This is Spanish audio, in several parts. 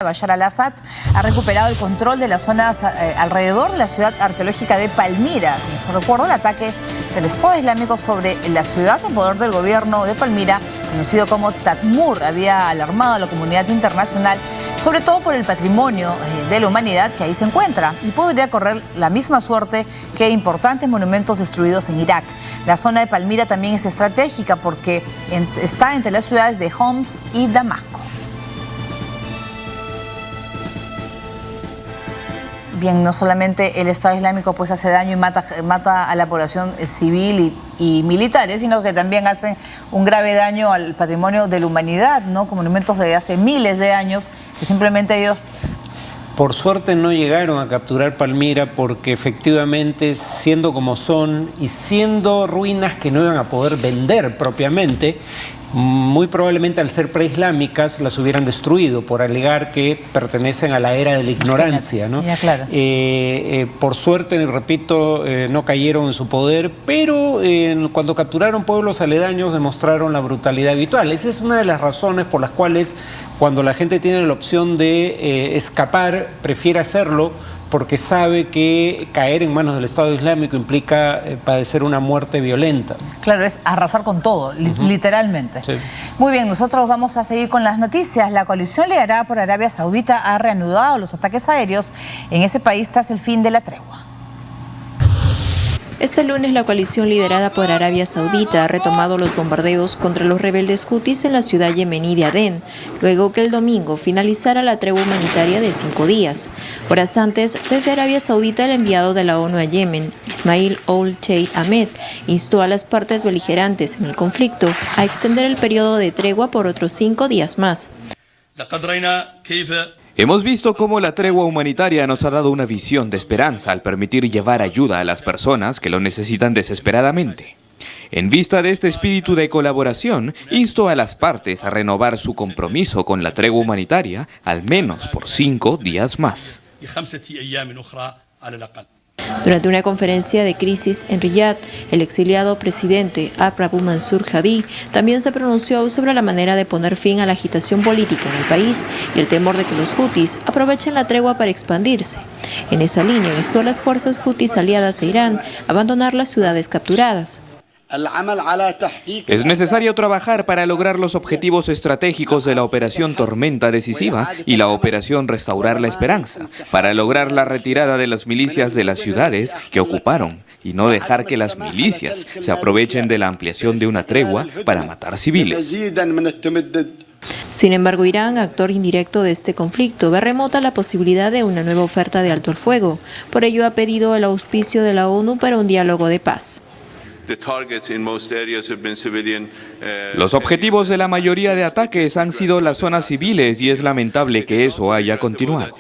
Bashar al-Assad ha recuperado el control de las zonas alrededor de la ciudad arqueológica de Palmira. Como se recuerda, el ataque del Estado Islámico sobre la ciudad en poder del gobierno de Palmira, conocido como Tadmur, había alarmado a la comunidad internacional, sobre todo por el patrimonio de la humanidad que ahí se encuentra, y podría correr la misma suerte que importantes monumentos destruidos en Irak. La zona de Palmira también es estratégica porque está entre las ciudades de Homs y Damasco. Bien, no solamente el Estado Islámico pues hace daño y mata a la población civil y militares, sino que también hacen un grave daño al patrimonio de la humanidad, ¿no? Con monumentos de hace miles de años que simplemente ellos... Por suerte no llegaron a capturar Palmira porque efectivamente, siendo como son y siendo ruinas que no iban a poder vender propiamente, muy probablemente al ser preislámicas las hubieran destruido por alegar que pertenecen a la era de la ignorancia, ¿no? Ya, claro. Por suerte, repito, no cayeron en su poder, pero cuando capturaron pueblos aledaños demostraron la brutalidad habitual. Esa es una de las razones por las cuales cuando la gente tiene la opción de escapar, prefiere hacerlo, porque sabe que caer en manos del Estado Islámico implica padecer una muerte violenta. Claro, es arrasar con todo, literalmente. Sí. Muy bien, nosotros vamos a seguir con las noticias. La coalición liderada por Arabia Saudita ha reanudado los ataques aéreos en ese país tras el fin de la tregua. Este lunes la coalición liderada por Arabia Saudita ha retomado los bombardeos contra los rebeldes hutis en la ciudad yemení de Adén, luego que el domingo finalizara la tregua humanitaria de 5 días. Horas antes, desde Arabia Saudita, el enviado de la ONU a Yemen, Ismail Ould-Sheikh Ahmed, instó a las partes beligerantes en el conflicto a extender el periodo de tregua por otros 5 días más. Hemos visto cómo la tregua humanitaria nos ha dado una visión de esperanza al permitir llevar ayuda a las personas que lo necesitan desesperadamente. En vista de este espíritu de colaboración, insto a las partes a renovar su compromiso con la tregua humanitaria al menos por 5 días más. Durante una conferencia de crisis en Riyadh, el exiliado presidente Abu Mansur Hadi también se pronunció sobre la manera de poner fin a la agitación política en el país y el temor de que los hutis aprovechen la tregua para expandirse. En esa línea instó a las fuerzas hutis aliadas de Irán a abandonar las ciudades capturadas. Es necesario trabajar para lograr los objetivos estratégicos de la Operación Tormenta Decisiva y la Operación Restaurar la Esperanza, para lograr la retirada de las milicias de las ciudades que ocuparon y no dejar que las milicias se aprovechen de la ampliación de una tregua para matar civiles. Sin embargo, Irán, actor indirecto de este conflicto, ve remota la posibilidad de una nueva oferta de alto el fuego. Por ello ha pedido el auspicio de la ONU para un diálogo de paz. Los objetivos de la mayoría de ataques han sido las zonas civiles y es lamentable que eso haya continuado.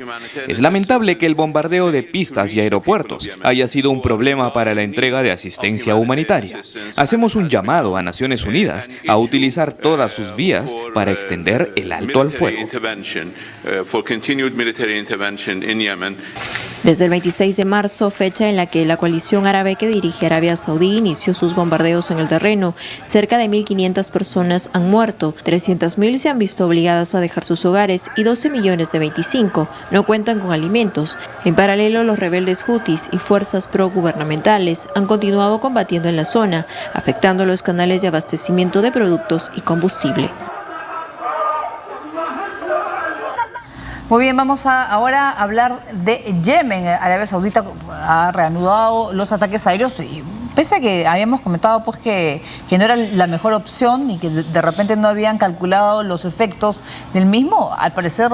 Es lamentable que el bombardeo de pistas y aeropuertos haya sido un problema para la entrega de asistencia humanitaria. Hacemos un llamado a Naciones Unidas a utilizar todas sus vías para extender el alto al fuego. Desde el 26 de marzo, fecha en la que la coalición árabe que dirige Arabia Saudí inició sus bombardeos en el terreno, cerca de 1.500 personas han muerto, 300.000 se han visto obligadas a dejar sus hogares y 12 millones de 25 no cuentan con alimentos. En paralelo, los rebeldes hutis y fuerzas progubernamentales han continuado combatiendo en la zona, afectando los canales de abastecimiento de productos y combustible. Muy bien, vamos ahora a hablar de Yemen. Arabia Saudita ha reanudado los ataques aéreos y pese a que habíamos comentado pues que no era la mejor opción y que de repente no habían calculado los efectos del mismo, al parecer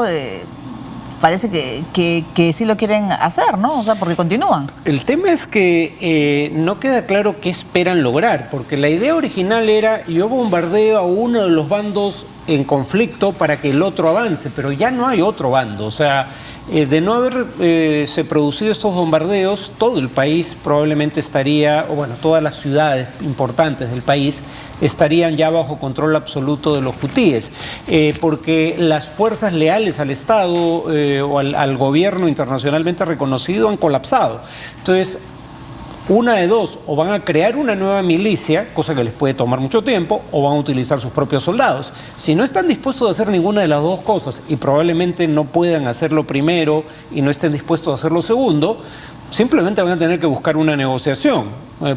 parece que sí lo quieren hacer, ¿no? O sea, porque continúan. El tema es que no queda claro qué esperan lograr, porque la idea original era yo bombardeo a uno de los bandos en conflicto para que el otro avance, pero ya no hay otro bando. O sea, de no haberse producido estos bombardeos, todo el país probablemente estaría, o bueno, todas las ciudades importantes del país estarían ya bajo control absoluto de los hutíes, porque las fuerzas leales al Estado o al gobierno internacionalmente reconocido han colapsado. Entonces, Una de dos, o van a crear una nueva milicia, cosa que les puede tomar mucho tiempo, o van a utilizar sus propios soldados. Si no están dispuestos a hacer ninguna de las dos cosas, y probablemente no puedan hacerlo primero y no estén dispuestos a hacerlo segundo, simplemente van a tener que buscar una negociación,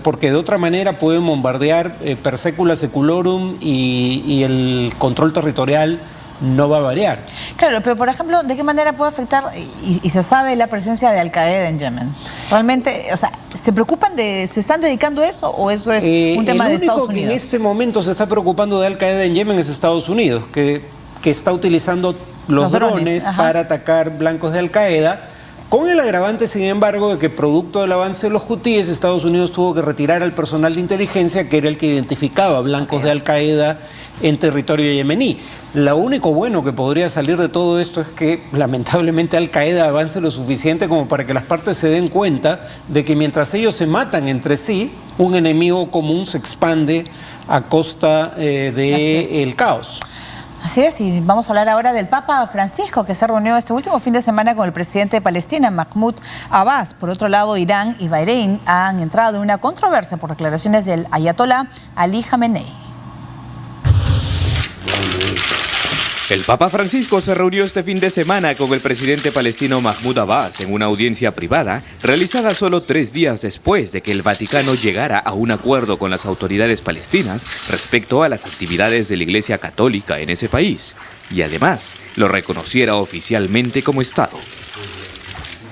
porque de otra manera pueden bombardear per secula seculorum y el control territorial no va a variar. Claro, pero por ejemplo, ¿de qué manera puede afectar, y se sabe, la presencia de Al-Qaeda en Yemen? Realmente, o sea, ¿se están dedicando a eso o eso es un tema de Estados Unidos? El único que en este momento se está preocupando de Al-Qaeda en Yemen es Estados Unidos, que está utilizando los drones para atacar blancos de Al-Qaeda, con el agravante, sin embargo, de que producto del avance de los hutíes, Estados Unidos tuvo que retirar al personal de inteligencia, que era el que identificaba blancos de Al-Qaeda en territorio yemení. Lo único bueno que podría salir de todo esto es que lamentablemente Al-Qaeda avance lo suficiente como para que las partes se den cuenta de que mientras ellos se matan entre sí, un enemigo común se expande a costa del caos. Así es, y vamos a hablar ahora del Papa Francisco, que se reunió este último fin de semana con el presidente de Palestina, Mahmoud Abbas. Por otro lado, Irán y Bahrein han entrado en una controversia por declaraciones del ayatolá Ali Khamenei. El Papa Francisco se reunió este fin de semana con el presidente palestino Mahmoud Abbas en una audiencia privada realizada solo 3 días después de que el Vaticano llegara a un acuerdo con las autoridades palestinas respecto a las actividades de la Iglesia Católica en ese país y además lo reconociera oficialmente como Estado.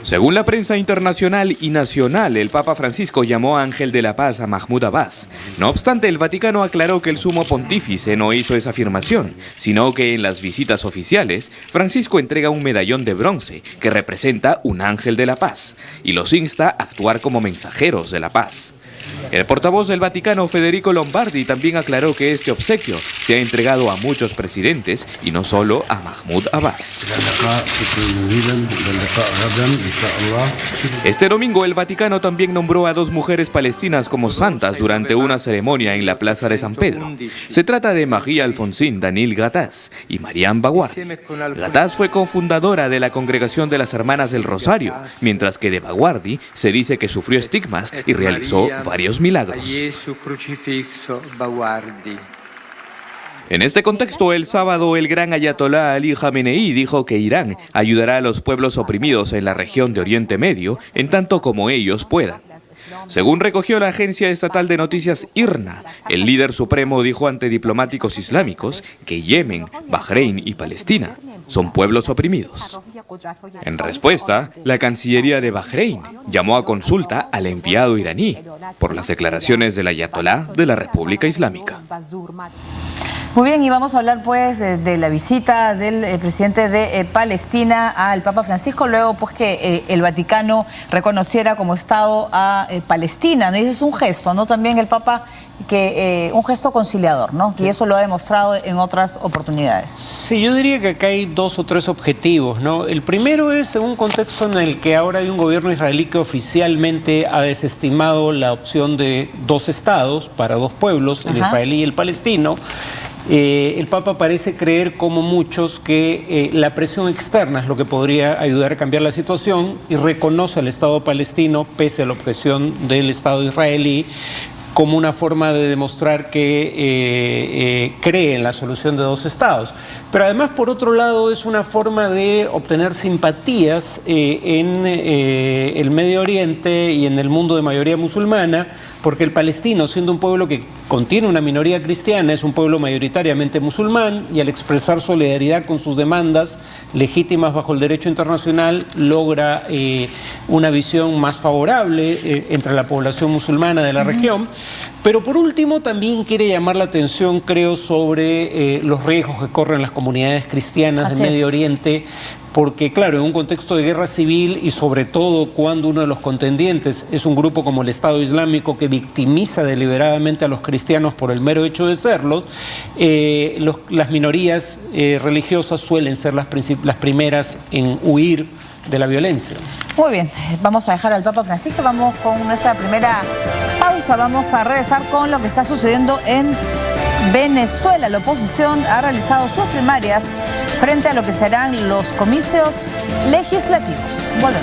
Según la prensa internacional y nacional, el Papa Francisco llamó Ángel de la Paz a Mahmoud Abbas. No obstante, el Vaticano aclaró que el sumo pontífice no hizo esa afirmación, sino que en las visitas oficiales, Francisco entrega un medallón de bronce que representa un ángel de la paz y los insta a actuar como mensajeros de la paz. El portavoz del Vaticano, Federico Lombardi, también aclaró que este obsequio se ha entregado a muchos presidentes y no solo a Mahmoud Abbas. Este domingo el Vaticano también nombró a 2 mujeres palestinas como santas durante una ceremonia en la Plaza de San Pedro. Se trata de María Alfonsín Danil Gataz y Mariam Baguardi. Gataz fue cofundadora de la Congregación de las Hermanas del Rosario, mientras que de Baguardi se dice que sufrió estigmas y realizó varios milagros. En este contexto, el sábado, el gran ayatolá Ali Khamenei dijo que Irán ayudará a los pueblos oprimidos en la región de Oriente Medio en tanto como ellos puedan. Según recogió la agencia estatal de noticias IRNA, el líder supremo dijo ante diplomáticos islámicos que Yemen, Bahrein y Palestina son pueblos oprimidos. En respuesta, la Cancillería de Bahrein llamó a consulta al enviado iraní por las declaraciones del ayatolá de la República Islámica. Muy bien, y vamos a hablar pues de la visita del presidente de Palestina al Papa Francisco, luego pues que el Vaticano reconociera como Estado a Palestina, ¿no? Y eso es un gesto, ¿no? También el Papa, un gesto conciliador, ¿no? Y eso lo ha demostrado en otras oportunidades. Sí, yo diría que acá hay 2 o 3 objetivos, ¿no? El primero es en un contexto en el que ahora hay un gobierno israelí que oficialmente ha desestimado la opción de 2 estados para 2 pueblos, el israelí y el palestino. El Papa parece creer, como muchos, que la presión externa es lo que podría ayudar a cambiar la situación y reconoce al Estado palestino, pese a la objeción del Estado israelí, como una forma de demostrar que cree en la solución de 2 estados. Pero además, por otro lado, es una forma de obtener simpatías en el Medio Oriente y en el mundo de mayoría musulmana, porque el palestino, siendo un pueblo que contiene una minoría cristiana, es un pueblo mayoritariamente musulmán, y al expresar solidaridad con sus demandas legítimas bajo el derecho internacional, logra una visión más favorable entre la población musulmana de la región. Pero por último también quiere llamar la atención, creo, sobre los riesgos que corren las comunidades cristianas del Medio Oriente, porque claro, en un contexto de guerra civil y sobre todo cuando uno de los contendientes es un grupo como el Estado Islámico que victimiza deliberadamente a los cristianos por el mero hecho de serlos, las minorías religiosas suelen ser las primeras en huir de la violencia. Muy bien, vamos a dejar al Papa Francisco, vamos con nuestra primera pausa, vamos a regresar con lo que está sucediendo en Venezuela. La oposición ha realizado sus primarias frente a lo que serán los comicios legislativos. Volvemos.